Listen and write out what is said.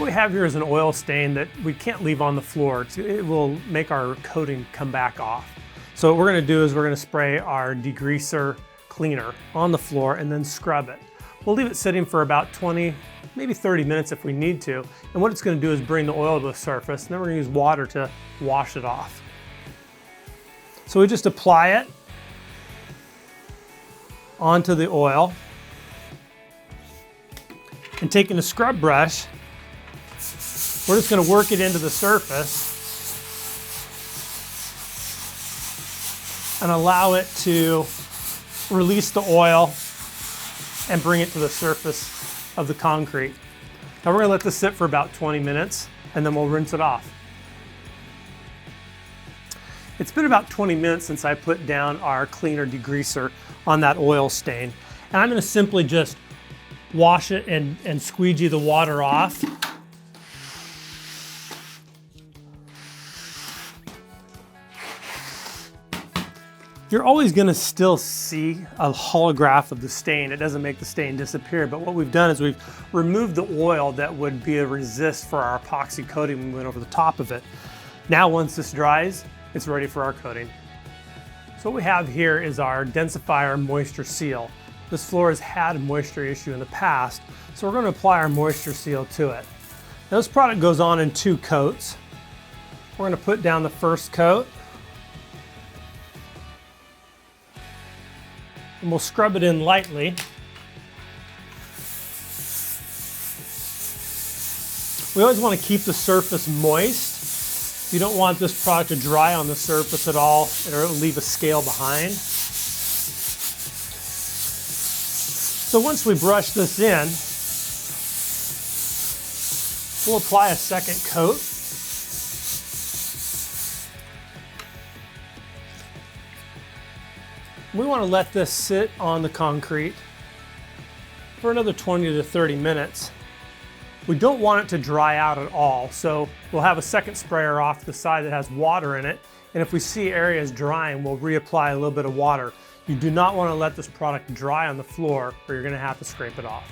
what we have here is an oil stain that we can't leave on the floor. It will make our coating come back off. So what we're going to do is we're going to spray our degreaser cleaner on the floor and then scrub it. We'll leave it sitting for about 20, maybe 30 minutes if we need to. And what it's going to do is bring the oil to the surface, and then we're going to use water to wash it off. So we just apply it onto the oil, and taking a scrub brush, we're just going to work it into the surface and allow it to release the oil and bring it to the surface of the concrete. Now we're going to let this sit for about 20 minutes and then we'll rinse it off. It's been about 20 minutes since I put down our cleaner degreaser on that oil stain. And I'm going to simply just wash it and squeegee the water off. You're always going to still see a holograph of the stain. It doesn't make the stain disappear, but what we've done is we've removed the oil that would be a resist for our epoxy coating when we went over the top of it. Now once this dries, it's ready for our coating. So what we have here is our Densifier moisture seal. This floor has had a moisture issue in the past, so we're going to apply our moisture seal to it. Now this product goes on in 2 coats. We're going to put down the first coat, and we'll scrub it in lightly. We always want to keep the surface moist. You don't want this product to dry on the surface at all, or it'll leave a scale behind. So once we brush this in, we'll apply a second coat. We want to let this sit on the concrete for another 20 to 30 minutes. We don't want it to dry out at all, so we'll have a second sprayer off to the side that has water in it, and if we see areas drying, we'll reapply a little bit of water. You do not want to let this product dry on the floor, or you're going to have to scrape it off.